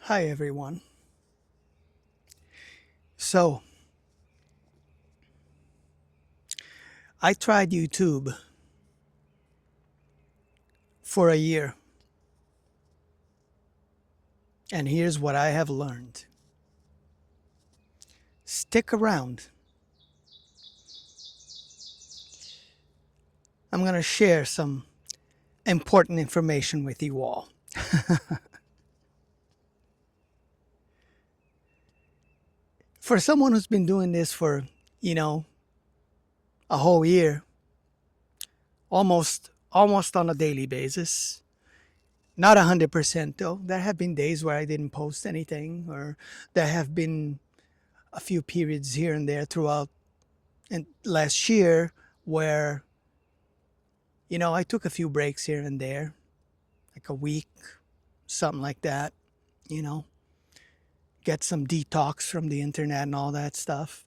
Hi everyone. So, I tried YouTube for a year, and here's what I have learned. Stick around. I'm going to share some important information with you all. For someone who's been doing this for, you know, a whole year, almost on a daily basis. Not 100% though. There have been days where I didn't post anything, or there have been a few periods here and there throughout and last year where I took a few breaks here and there, like a week, something like that, you know, get some detox from the internet and all that stuff.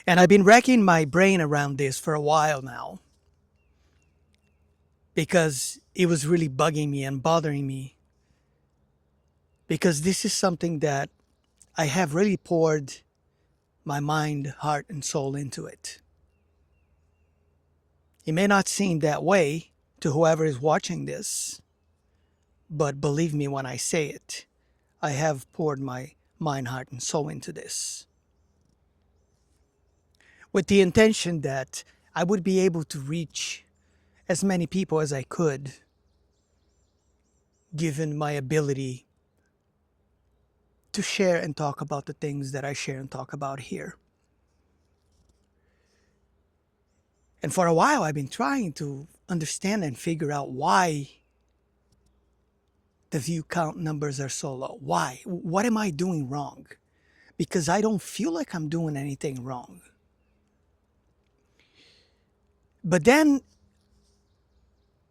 And I've been racking my brain around this for a while now because it was really bugging me and bothering me, because this is something that I have really poured my mind, heart, and soul into it. It may not seem that way to whoever is watching this, but believe me when I say it, I have poured my mind, heart, and soul into this with the intention that I would be able to reach as many people as I could, given my ability to share and talk about the things that I share and talk about here. And for a while, I've been trying to understand and figure out why the view count numbers are so low. Why? What am I doing wrong? Because I don't feel like I'm doing anything wrong. But then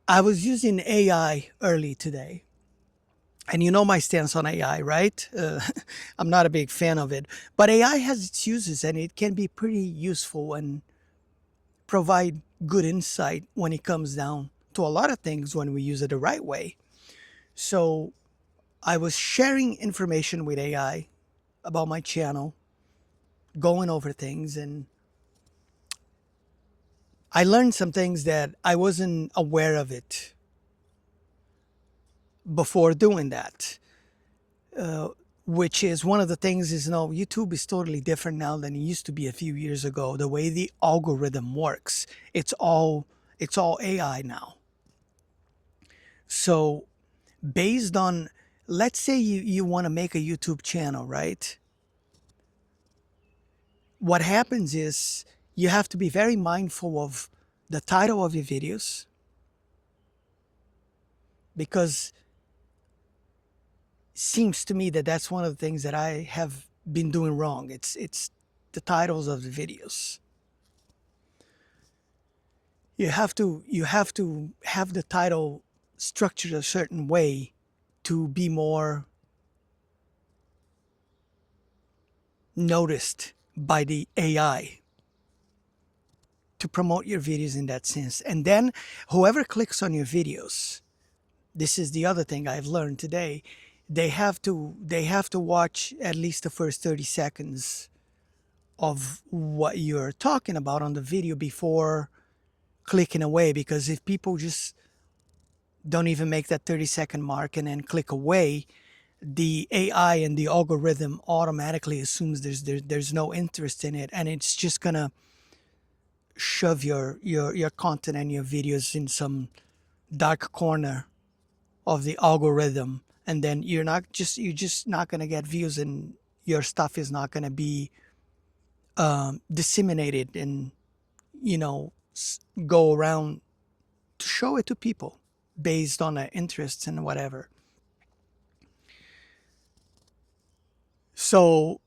I was using AI early today. And you know my stance on AI, right? I'm not a big fan of it. But AI has its uses, and it can be pretty useful and provide good insight when it comes down to a lot of things when we use it the right way. So I was sharing information with AI about my channel, going over things, and I learned some things that I wasn't aware of it before doing that. Which is one of the things is, YouTube is totally different now than it used to be a few years ago. The way the algorithm works, it's all AI now. So based on, let's say you want to make a YouTube channel, right? What happens is you have to be very mindful of the title of your videos, because it seems to me that that's one of the things that I have been doing wrong. It's the titles of the videos. You have to have the title structured a certain way to be more noticed by the AI, to promote your videos in that sense. And then whoever clicks on your videos, this is the other thing I've learned today, they have to watch at least the first 30 seconds of what you're talking about on the video before clicking away. Because if people just don't even make that 30-second mark and then click away, the AI and the algorithm automatically assumes there's no interest in it, and it's just gonna shove your content and your videos in some dark corner of the algorithm, and then you're just not gonna get views, and your stuff is not gonna be disseminated and you know go around to show it to people based on their interests and whatever. So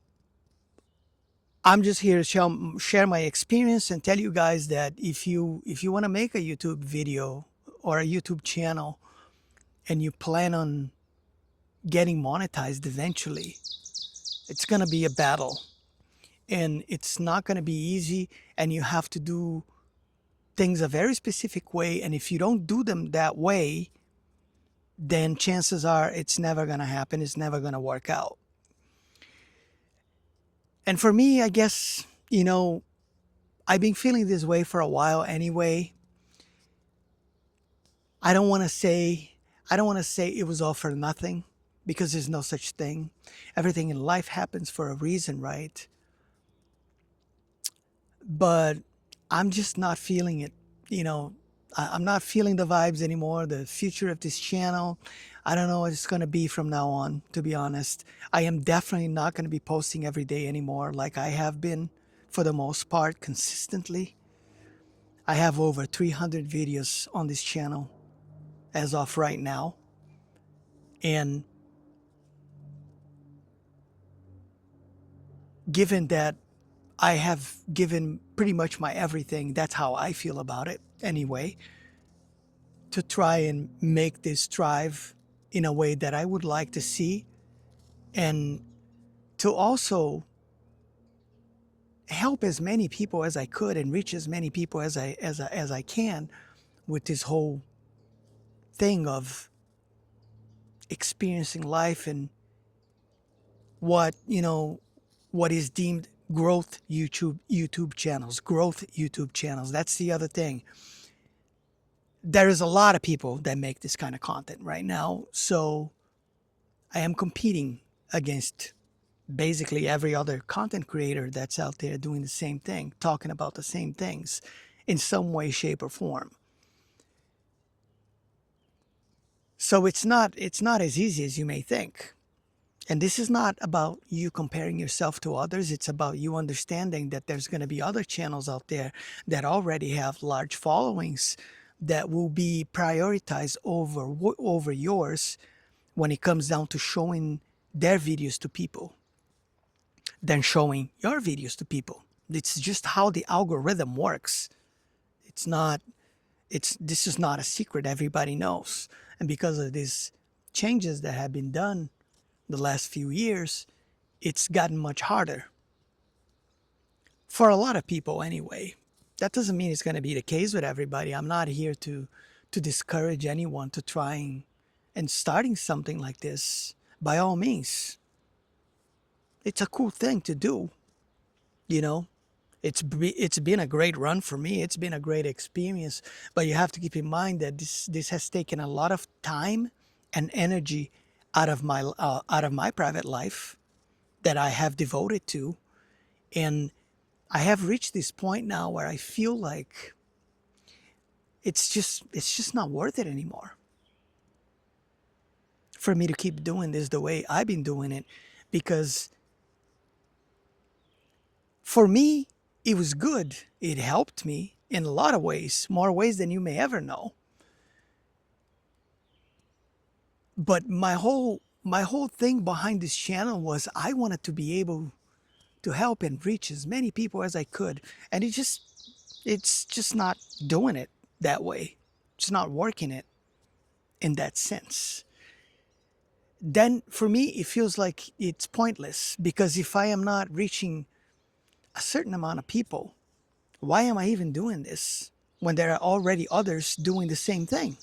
I'm just here to share my experience and tell you guys that if you want to make a YouTube video or a YouTube channel and you plan on getting monetized eventually, it's going to be a battle, and it's not going to be easy, and you have to do things a very specific way. And if you don't do them that way, then chances are it's never going to happen. It's never going to work out. And for me, I guess, I've been feeling this way for a while anyway. I don't want to say I don't want to say it was all for nothing, because there's no such thing. Everything in life happens for a reason, right? But I'm just not feeling it. You know, I'm not feeling the vibes anymore. The future of this channel, I don't know what it's going to be from now on, to be honest. I am definitely not going to be posting every day anymore like I have been for the most part consistently. I have over 300 videos on this channel as of right now. And given that I have given pretty much my everything, that's how I feel about it anyway, to try and make this thrive in a way that I would like to see, and to also help as many people as I could and reach as many people as I can with this whole thing of experiencing life and what what is deemed growth YouTube channels. That's the other thing. There is a lot of people that make this kind of content right now, so I am competing against basically every other content creator that's out there doing the same thing, talking about the same things in some way, shape, or form. So it's not as easy as you may think. And this is not about you comparing yourself to others. It's about you understanding that there's going to be other channels out there that already have large followings that will be prioritized over yours when it comes down to showing their videos to people than showing your videos to people. It's just how the algorithm works. It's not this is not a secret, everybody knows. And because of these changes that have been done the last few years, it's gotten much harder for a lot of people anyway. That doesn't mean it's going to be the case with everybody. I'm not here to discourage anyone to trying and starting something like this. By all means, it's a cool thing to do. You know, it's been a great run for me. It's been a great experience, but you have to keep in mind that this has taken a lot of time and energy out of my private life that I have devoted to, and I have reached this point now where I feel like it's just not worth it anymore for me to keep doing this the way I've been doing it, because for me, it was good. It helped me in a lot of ways, more ways than you may ever know. But my whole thing behind this channel was I wanted to be able to help and reach as many people as I could. And it's just not doing it that way. It's not working it in that sense. Then for me, it feels like it's pointless, because if I am not reaching a certain amount of people, why am I even doing this when there are already others doing the same thing?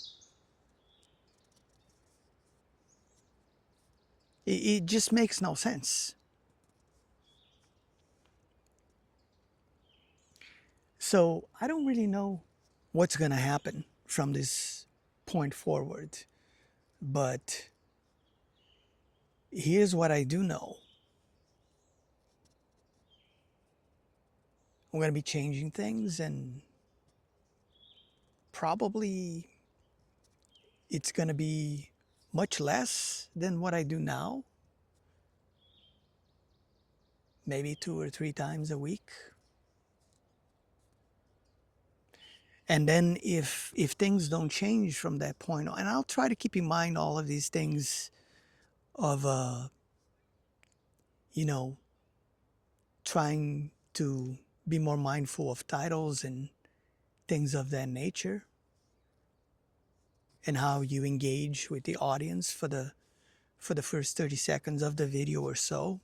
It just makes no sense. So I don't really know what's going to happen from this point forward. But here's what I do know. I'm going to be changing things, and probably it's going to be much less than what I do now. Maybe 2 or 3 times a week. And then if things don't change from that point on, and I'll try to keep in mind all of these things of you know, trying to be more mindful of titles and things of that nature, and how you engage with the audience for the first 30 seconds of the video or so.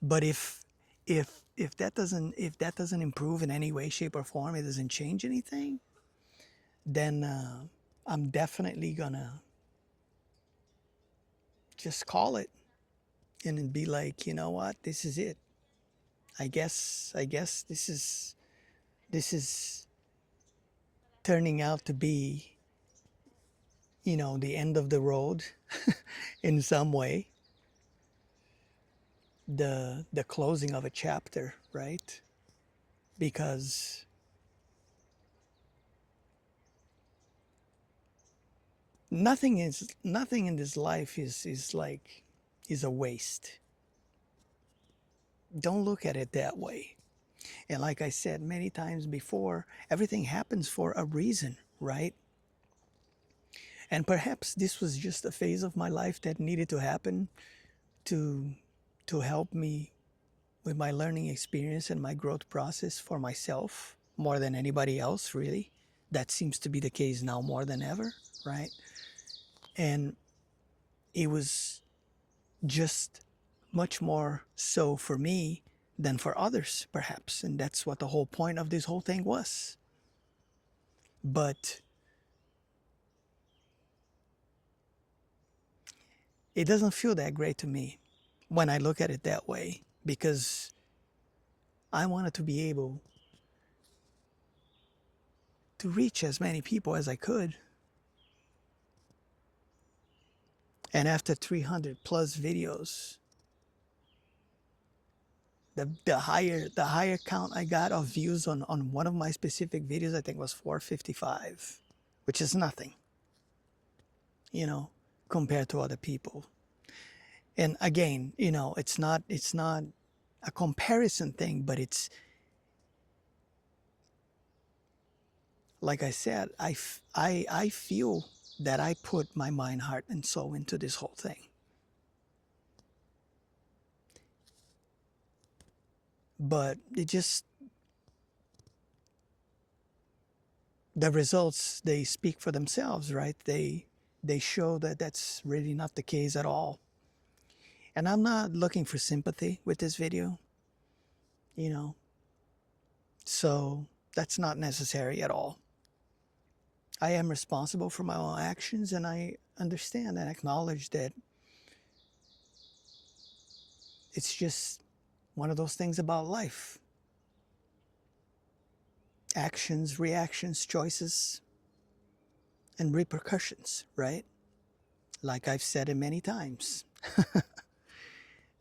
But if that doesn't improve in any way, shape, or form, it doesn't change anything, then I'm definitely gonna just call it and then be like, you know what, this is it. I guess this is turning out to be, the end of the road in some way, the closing of a chapter, right? Because nothing in this life is a waste. Don't look at it that way. And like I said many times before, everything happens for a reason, right? And perhaps this was just a phase of my life that needed to happen to to help me with my learning experience and my growth process for myself more than anybody else, really. That seems to be the case now more than ever, right? And it was just much more so for me than for others, perhaps. And that's what the whole point of this whole thing was. But it doesn't feel that great to me when I look at it that way, because I wanted to be able to reach as many people as I could. And after 300 plus videos, the higher count I got of views on one of my specific videos, I think was 455, which is nothing, you know, compared to other people. And again, it's not a comparison thing, but it's like I said, I feel that I put my mind, heart, and soul into this whole thing. But the results, they speak for themselves, right? They show that that's really not the case at all. And I'm not looking for sympathy with this video, you know, so that's not necessary at all. I am responsible for my own actions, and I understand and acknowledge that it's just one of those things about life. Actions, reactions, choices, and repercussions, right? Like I've said it many times.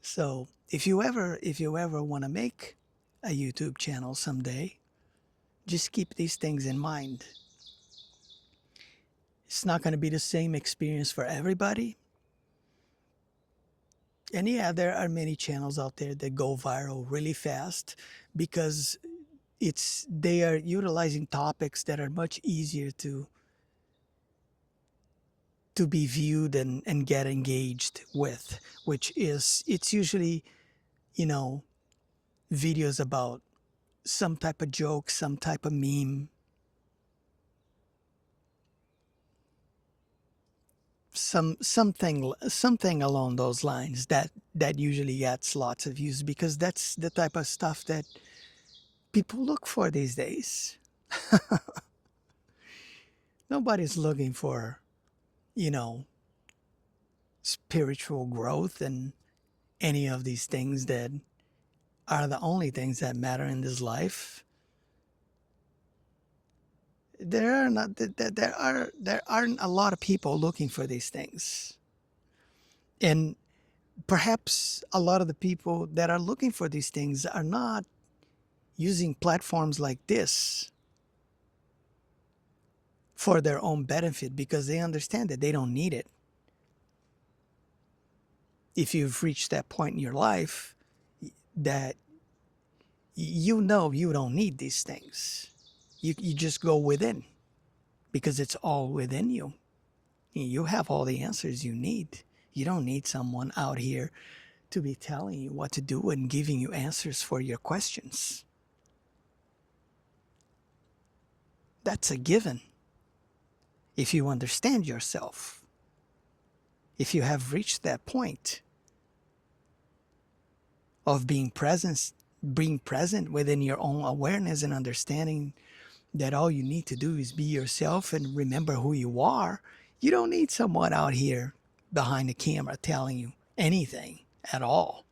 So if you ever want to make a YouTube channel someday, just keep these things in mind. It's not going to be the same experience for everybody. And yeah, there are many channels out there that go viral really fast because they are utilizing topics that are much easier to be viewed and get engaged with, which is, it's usually, you know, videos about some type of joke, some type of meme, something along those lines that usually gets lots of views, because that's the type of stuff that people look for these days. Nobody's looking for, you know, spiritual growth and any of these things that are the only things that matter in this life. There aren't a lot of people looking for these things. And perhaps a lot of the people that are looking for these things are not using platforms like this for their own benefit, because they understand that they don't need it. If you've reached that point in your life that you know you don't need these things, you just go within, because it's all within you. You have all the answers you need. You don't need someone out here to be telling you what to do and giving you answers for your questions. That's a given. If you understand yourself, if you have reached that point of being present within your own awareness and understanding that all you need to do is be yourself and remember who you are. You don't need someone out here behind the camera telling you anything at all.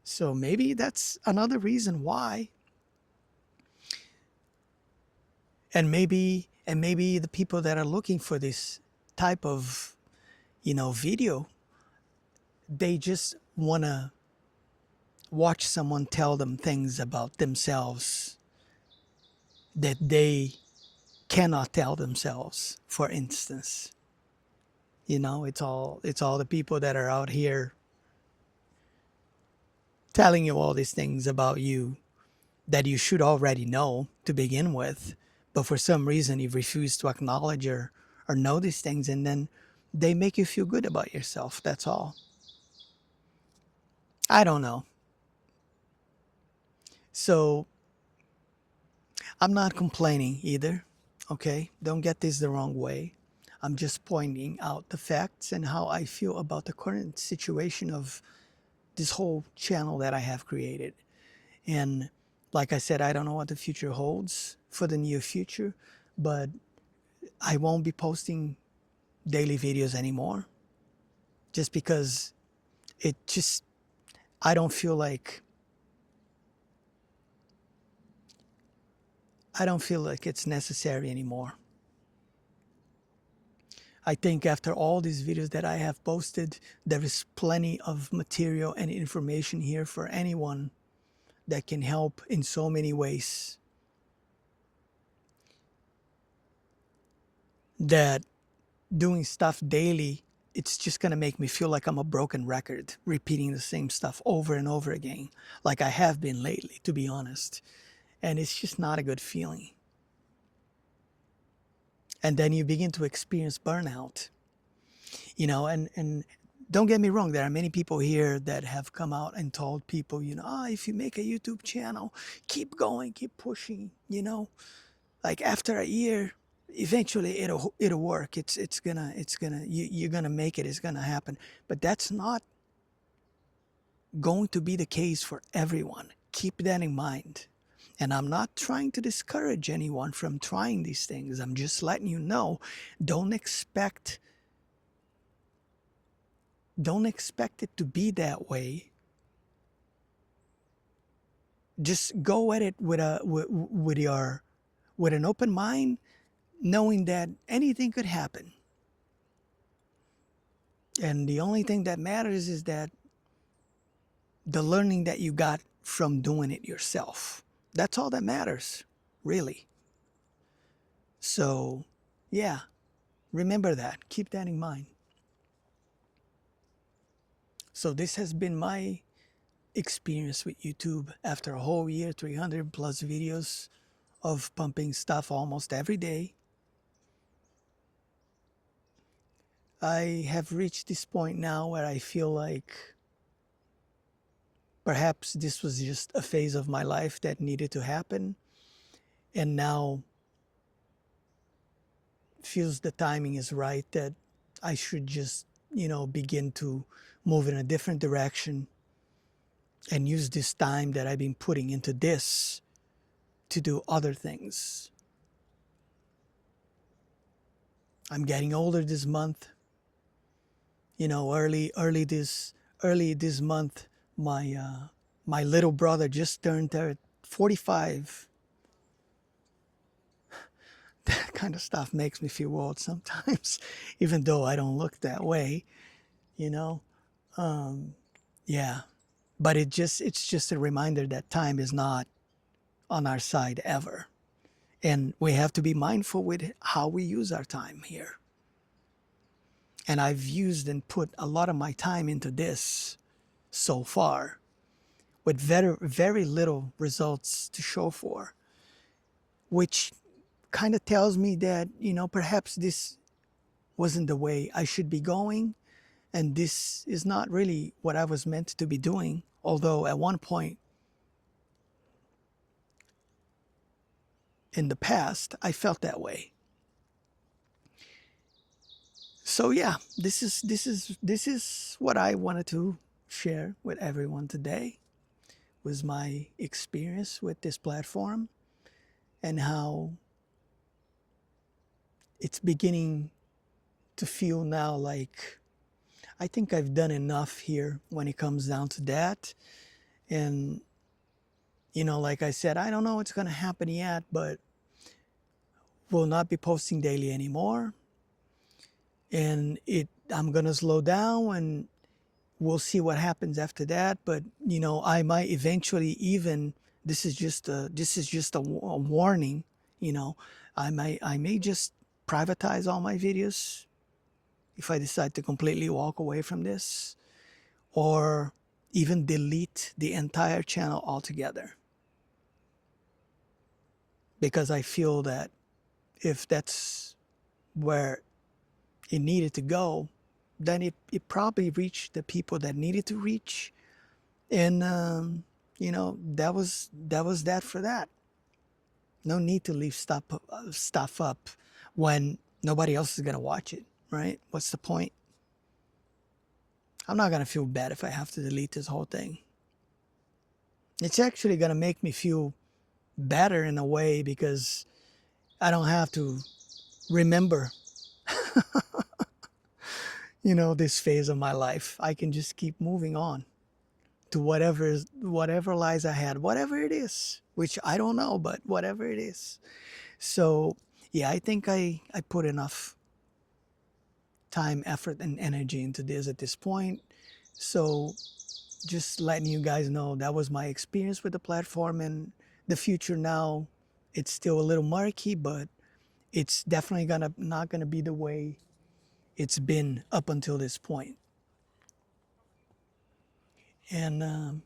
So maybe that's another reason why. And maybe the people that are looking for this type of, video, they just want to watch someone tell them things about themselves that they cannot tell themselves. For instance, it's all the people that are out here telling you all these things about you that you should already know to begin with, but for some reason you refuse to acknowledge or know these things, and then they make you feel good about yourself. That's all. I don't know. So I'm not complaining either. Okay, don't get this the wrong way. I'm just pointing out the facts and how I feel about the current situation of this whole channel that I have created. And like I said, I don't know what the future holds for the near future, but I won't be posting daily videos anymore, just because it just, I don't feel like it's necessary anymore. I think after all these videos that I have posted, there is plenty of material and information here for anyone that can help in so many ways, that doing stuff daily, it's just going to make me feel like I'm a broken record, repeating the same stuff over and over again, like I have been lately, to be honest. And it's just not a good feeling. And then you begin to experience burnout, and don't get me wrong, there are many people here that have come out and told people, if you make a YouTube channel, keep going, keep pushing, like after a year, eventually it'll work. You're gonna make it. It's gonna happen. But that's not going to be the case for everyone. Keep that in mind. And I'm not trying to discourage anyone from trying these things. I'm just letting you know, don't expect it to be that way. Just go at it with an open mind, knowing that anything could happen. And the only thing that matters is that the learning that you got from doing it yourself. That's all that matters, really. So, yeah, remember that. Keep that in mind. So this has been my experience with YouTube after a whole year, 300 plus videos of pumping stuff almost every day. I have reached this point now where I feel like perhaps this was just a phase of my life that needed to happen, and now feels the timing is right, that I should just, begin to move in a different direction and use this time that I've been putting into this to do other things. I'm getting older this month. Early this month, my little brother just turned 45. That kind of stuff makes me feel old sometimes, even though I don't look that way, yeah. But it's just a reminder that time is not on our side ever. And we have to be mindful with how we use our time here. And I've used and put a lot of my time into this so far, with very, very little results to show for, which kind of tells me that, perhaps this wasn't the way I should be going, and this is not really what I was meant to be doing. Although at one point in the past, I felt that way. So yeah, this is what I wanted to share with everyone today, was my experience with this platform. and how it's beginning to feel now like I think I've done enough here when it comes down to that. And, like I said, I don't know what's going to happen yet, but we'll not be posting daily anymore. And I'm going to slow down, and we'll see what happens after that. But, I might eventually even, this is just a warning, I may just privatize all my videos if I decide to completely walk away from this, or even delete the entire channel altogether. Because I feel that if that's where it needed to go, then it probably reached the people that needed to reach. And, that was that for that. No need to leave stuff up when nobody else is going to watch it, right? What's the point? I'm not going to feel bad if I have to delete this whole thing. It's actually going to make me feel better in a way, because I don't have to remember, this phase of my life. I can just keep moving on to whatever lies ahead, whatever it is, which I don't know, but whatever it is. So, yeah, I think I put enough time, effort, and energy into this at this point. So, just letting you guys know that was my experience with the platform, and the future now. It's still a little murky, but it's definitely not gonna be the way it's been up until this point. And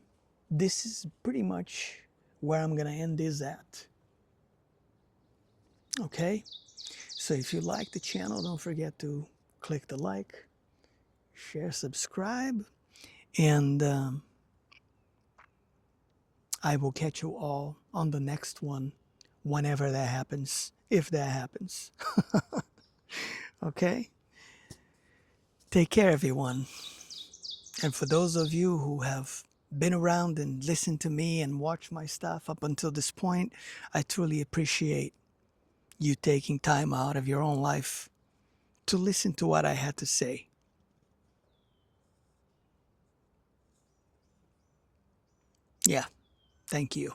this is pretty much where I'm gonna end this at. Okay, so if you like the channel, don't forget to click the like, share, subscribe, and I will catch you all on the next one, whenever that happens, if that happens. Okay, take care, everyone. And for those of you who have been around and listened to me and watched my stuff up until this point, I truly appreciate you taking time out of your own life to listen to what I had to say. Yeah, thank you.